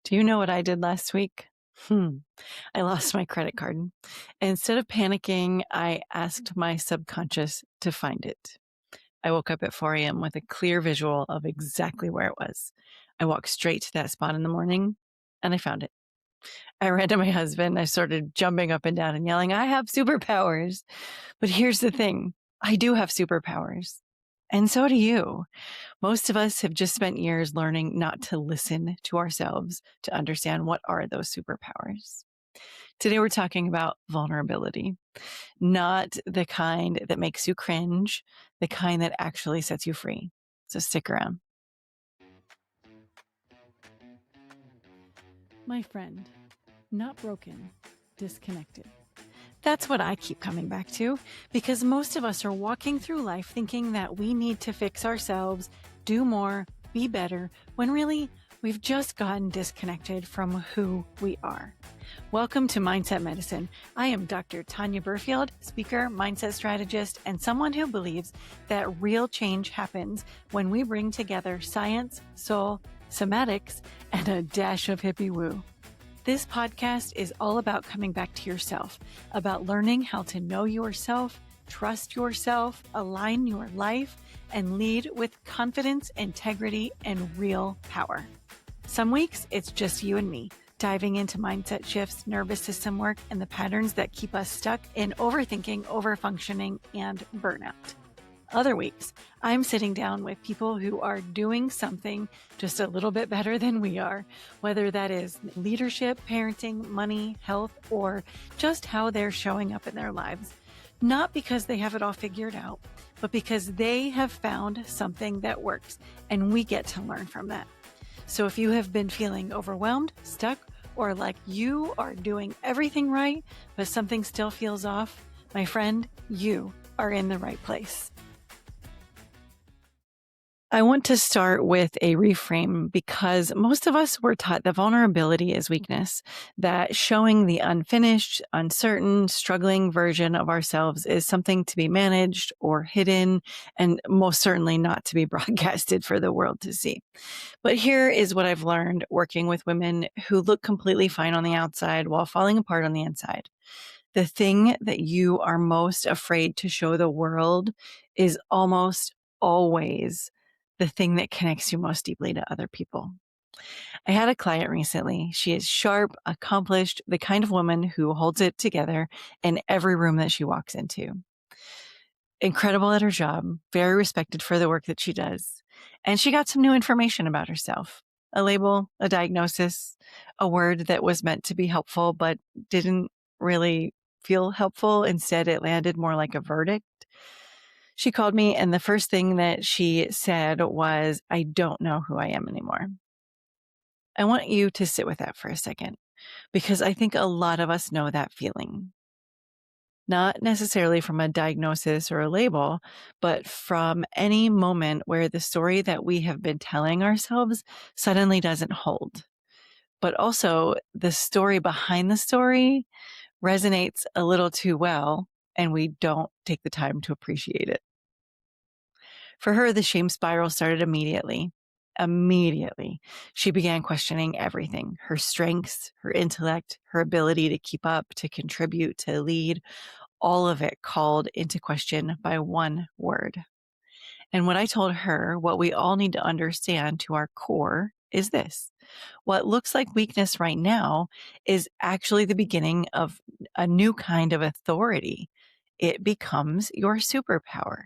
Do you know what I did last week? I lost my credit card. Instead of panicking, I asked my subconscious to find it. I woke up at 4 a.m. with a clear visual of exactly where it was. I walked straight to that spot in the morning and I found it. I ran to my husband. I started jumping up and down and yelling, I have superpowers. But here's the thing. I do have superpowers. And so do you. Most of us have just spent years learning not to listen to ourselves to understand what are those superpowers. Today, we're talking about vulnerability, not the kind that makes you cringe, the kind that actually sets you free. So stick around. My friend, not broken, disconnected. That's what I keep coming back to, because most of us are walking through life thinking that we need to fix ourselves, do more, be better, when really we've just gotten disconnected from who we are. Welcome to Mindset Medicine. I am Dr. Tanya Berfield, speaker, mindset strategist, and someone who believes that real change happens when we bring together science, soul, somatics, and a dash of hippie woo. This podcast is all about coming back to yourself, about learning how to know yourself, trust yourself, align your life, and lead with confidence, integrity, and real power. Some weeks, it's just you and me, diving into mindset shifts, nervous system work, and the patterns that keep us stuck in overthinking, overfunctioning, and burnout. Other weeks, I'm sitting down with people who are doing something just a little bit better than we are, whether that is leadership, parenting, money, health, or just how they're showing up in their lives. Not because they have it all figured out, but because they have found something that works, and we get to learn from that. So if you have been feeling overwhelmed, stuck, or like you are doing everything right, but something still feels off, my friend, you are in the right place. I want to start with a reframe because most of us were taught that vulnerability is weakness, that showing the unfinished, uncertain, struggling version of ourselves is something to be managed or hidden, and most certainly not to be broadcasted for the world to see. But here is what I've learned working with women who look completely fine on the outside while falling apart on the inside. The thing that you are most afraid to show the world is almost always the thing that connects you most deeply to other people. I had a client recently. She is sharp, accomplished, the kind of woman who holds it together in every room that she walks into. Incredible at her job, very respected for the work that she does. And she got some new information about herself. A label, a diagnosis, a word that was meant to be helpful, but didn't really feel helpful. Instead, it landed more like a verdict. She called me, and the first thing that she said was, I don't know who I am anymore. I want you to sit with that for a second, because I think a lot of us know that feeling. Not necessarily from a diagnosis or a label, but from any moment where the story that we have been telling ourselves suddenly doesn't hold. But also the story behind the story resonates a little too well, and we don't take the time to appreciate it. For her, the shame spiral started immediately. Immediately, she began questioning everything, her strengths, her intellect, her ability to keep up, to contribute, to lead, all of it called into question by one word. And what I told her, what we all need to understand to our core is this. What looks like weakness right now is actually the beginning of a new kind of authority. It becomes your superpower.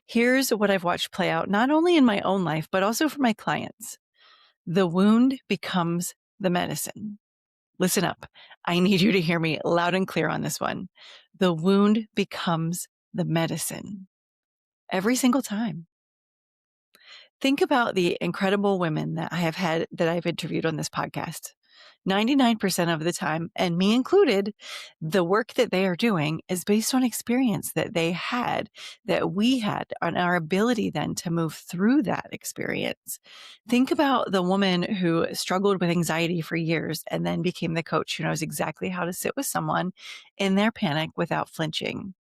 Here's what I've watched play out, not only in my own life, but also for my clients. The wound becomes the medicine. Listen up. I need you to hear me loud and clear on this one. The wound becomes the medicine every single time. Think about the incredible women that I've interviewed on this podcast. 99% of the time, and me included, the work that they are doing is based on experience that they had, that we had, on our ability then to move through that experience. Think about the woman who struggled with anxiety for years and then became the coach who knows exactly how to sit with someone in their panic without flinching.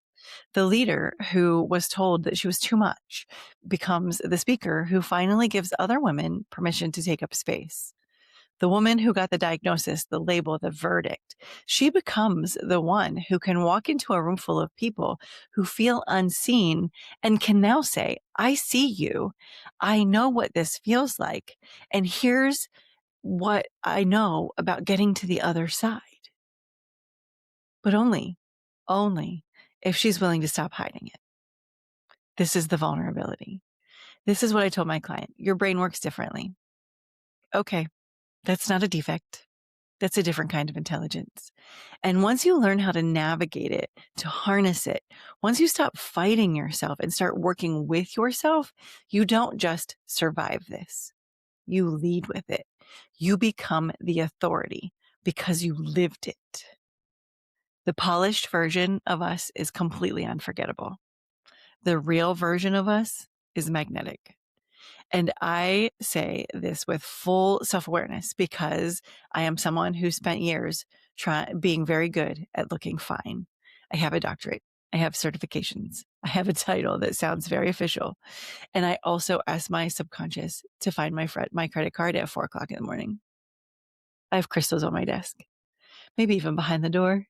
The leader who was told that she was too much becomes the speaker who finally gives other women permission to take up space. The woman who got the diagnosis, the label, the verdict, she becomes the one who can walk into a room full of people who feel unseen and can now say, I see you. I know what this feels like. And here's what I know about getting to the other side. But only if she's willing to stop hiding it. This is the vulnerability. This is what I told my client. Your brain works differently. Okay, that's not a defect. That's a different kind of intelligence. And once you learn how to navigate it, to harness it, once you stop fighting yourself and start working with yourself, you don't just survive this. You lead with it. You become the authority because you lived it. The polished version of us is completely unforgettable. The real version of us is magnetic. And I say this with full self-awareness because I am someone who spent years being very good at looking fine. I have a doctorate. I have certifications. I have a title that sounds very official. And I also ask my subconscious to find my credit card at 4:00 in the morning. I have crystals on my desk, maybe even behind the door.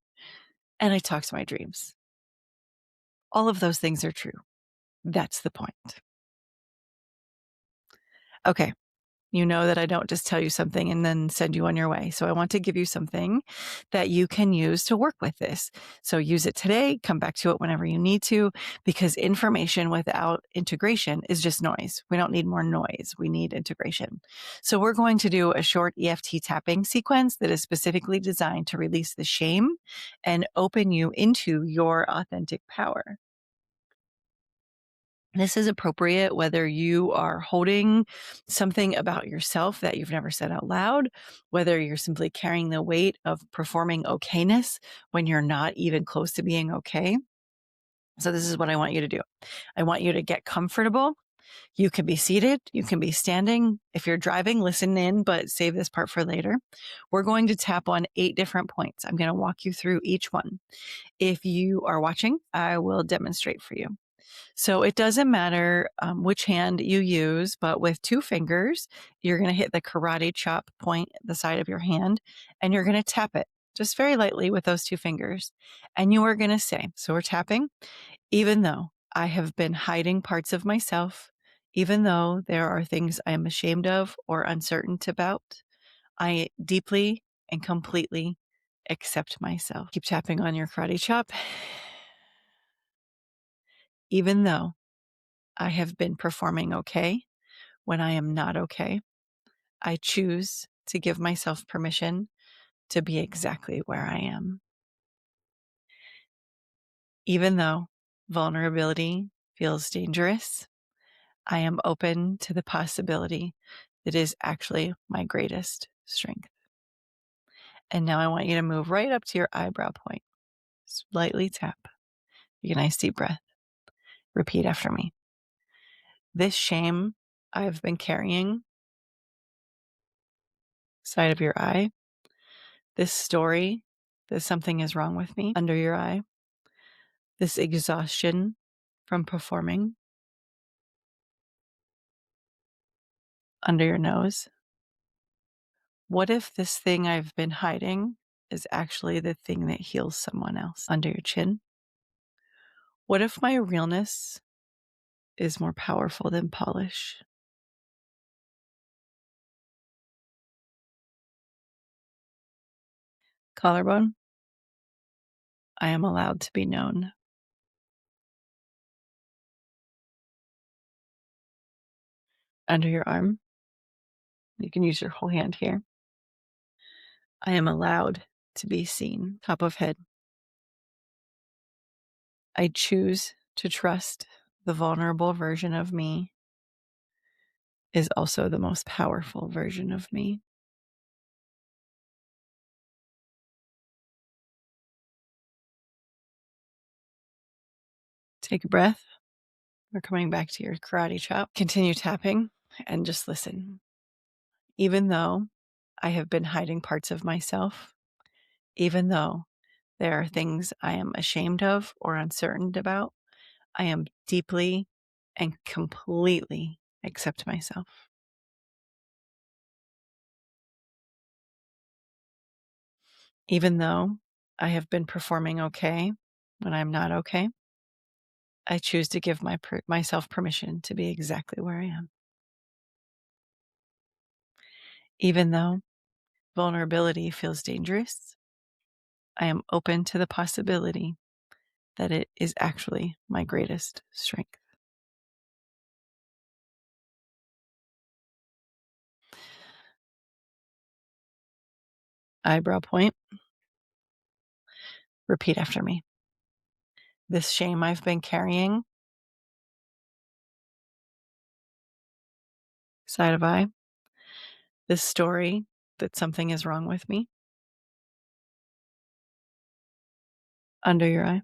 And I talk to my dreams. All of those things are true. That's the point. Okay. You know that I don't just tell you something and then send you on your way. So I want to give you something that you can use to work with this. So use it today, come back to it whenever you need to, because information without integration is just noise. We don't need more noise. We need integration. So we're going to do a short EFT tapping sequence that is specifically designed to release the shame and open you into your authentic power. This is appropriate whether you are holding something about yourself that you've never said out loud, whether you're simply carrying the weight of performing okayness when you're not even close to being okay. So this is what I want you to do. I want you to get comfortable. You can be seated. You can be standing. If you're driving, listen in, but save this part for later. We're going to tap on 8 different points. I'm going to walk you through each one. If you are watching, I will demonstrate for you. So it doesn't matter which hand you use, but with 2 fingers, you're going to hit the karate chop point at the side of your hand, and you're going to tap it just very lightly with those 2 fingers. And you are going to say, so we're tapping, even though I have been hiding parts of myself, even though there are things I am ashamed of or uncertain about, I deeply and completely accept myself. Keep tapping on your karate chop. Even though I have been performing okay when I am not okay, I choose to give myself permission to be exactly where I am. Even though vulnerability feels dangerous, I am open to the possibility that is actually my greatest strength. And now I want you to move right up to your eyebrow point. Slightly tap. Take a nice deep breath. Repeat after me. This shame I've been carrying side of your eye, this story that something is wrong with me under your eye, this exhaustion from performing under your nose. What if this thing I've been hiding is actually the thing that heals someone else under your chin? What if my realness is more powerful than polish? Collarbone, I am allowed to be known. Under your arm, you can use your whole hand here. I am allowed to be seen. Top of head. I choose to trust the vulnerable version of me is also the most powerful version of me. Take a breath. We're coming back to your karate chop. Continue tapping and just listen. Even though I have been hiding parts of myself, even though there are things I am ashamed of or uncertain about, I am deeply and completely accept myself. Even though I have been performing okay when I'm not okay, I choose to give myself permission to be exactly where I am. Even though vulnerability feels dangerous, I am open to the possibility that it is actually my greatest strength. Eyebrow point. Repeat after me. This shame I've been carrying. Side of eye. This story that something is wrong with me. Under your eye.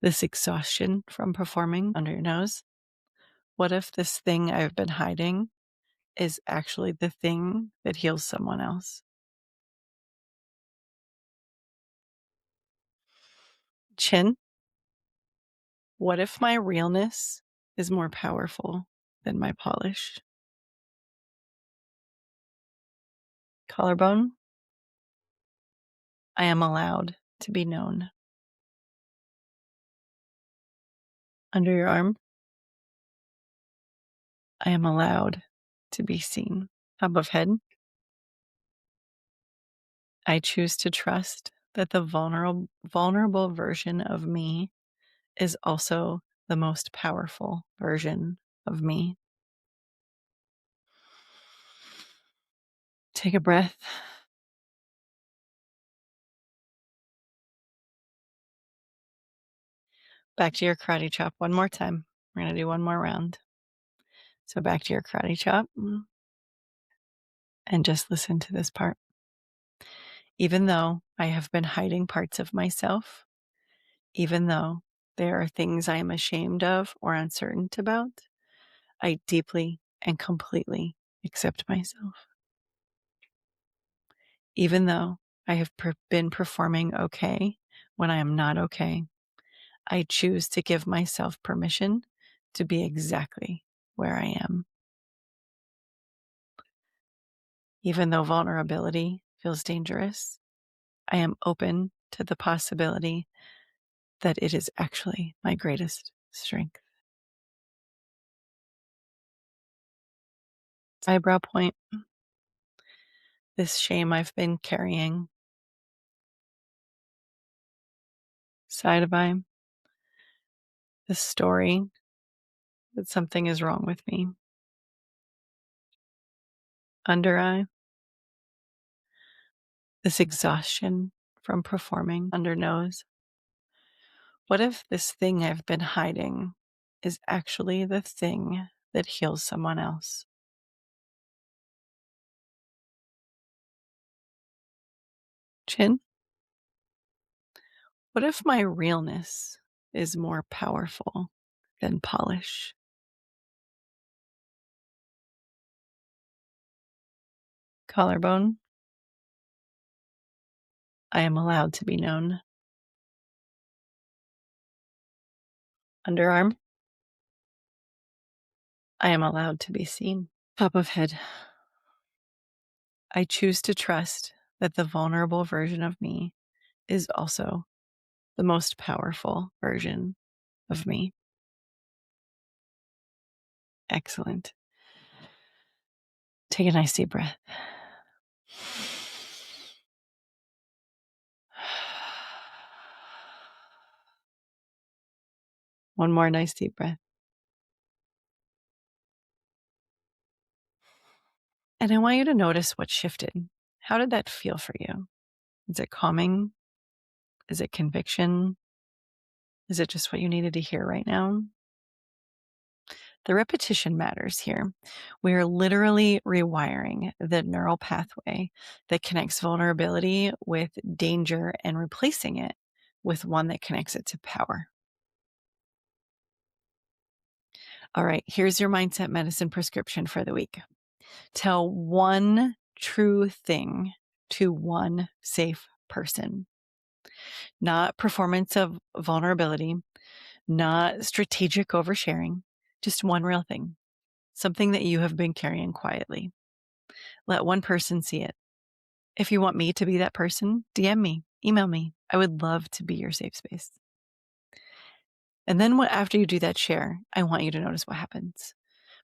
This exhaustion from performing. Under your nose. What if this thing I've been hiding is actually the thing that heals someone else? Chin. What if my realness is more powerful than my polish? Collarbone. I am allowed to be known. Under your arm. I am allowed to be seen. Top of head. I choose to trust that the vulnerable version of me is also the most powerful version of me. Take a breath. Back to your karate chop one more time. We're going to do one more round. So back to your karate chop and just listen to this part. Even though I have been hiding parts of myself, even though there are things I am ashamed of or uncertain about, I deeply and completely accept myself. Even though I have been performing okay when I am not okay, I choose to give myself permission to be exactly where I am. Even though vulnerability feels dangerous, I am open to the possibility that it is actually my greatest strength. Eyebrow point. This shame I've been carrying. Side of eye. This story that something is wrong with me. Under eye. This exhaustion from performing. Under nose. What if this thing I've been hiding is actually the thing that heals someone else? Chin. What if my realness is more powerful than polish? Collarbone. I am allowed to be known. Underarm. I am allowed to be seen. Top of head. I choose to trust that the vulnerable version of me is also the most powerful version of me. Excellent. Take a nice deep breath. One more nice deep breath. And I want you to notice what shifted. How did that feel for you? Is it calming? Is it conviction? Is it just what you needed to hear right now? The repetition matters here. We are literally rewiring the neural pathway that connects vulnerability with danger and replacing it with one that connects it to power. All right, here's your mindset medicine prescription for the week. Tell one true thing to one safe person, not performance of vulnerability, not strategic oversharing, just one real thing, something that you have been carrying quietly. Let one person see it. If you want me to be that person, DM me, email me. I would love to be your safe space. And then after you do that share, I want you to notice what happens.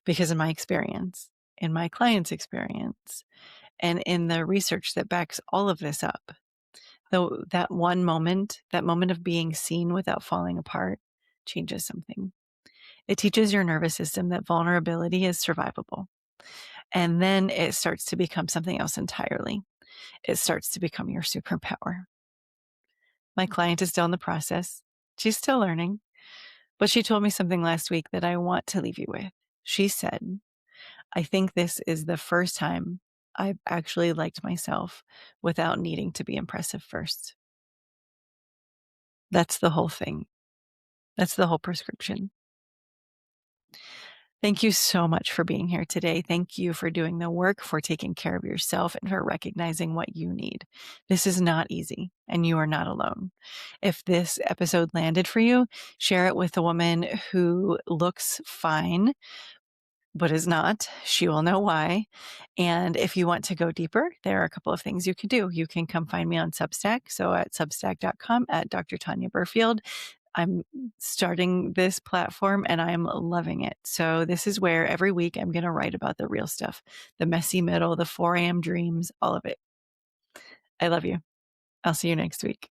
Because in my experience, in my client's experience, and in the research that backs all of this up, though that moment of being seen without falling apart changes something. It teaches your nervous system that vulnerability is survivable. And then it starts to become something else entirely. It starts to become your superpower. My client is still in the process. She's still learning. But she told me something last week that I want to leave you with. She said, I think this is the first time I've actually liked myself without needing to be impressive first. That's the whole thing. That's the whole prescription. Thank you so much for being here today. Thank you for doing the work, for taking care of yourself, and for recognizing what you need. This is not easy, and you are not alone. If this episode landed for you, share it with a woman who looks fine, but is not. She will know why. And if you want to go deeper, there are a couple of things you can do. You can come find me on Substack. So at substack.com at Dr. Tanya Berfield. I'm starting this platform and I'm loving it. So this is where every week I'm going to write about the real stuff, the messy middle, the 4 a.m. dreams, all of it. I love you. I'll see you next week.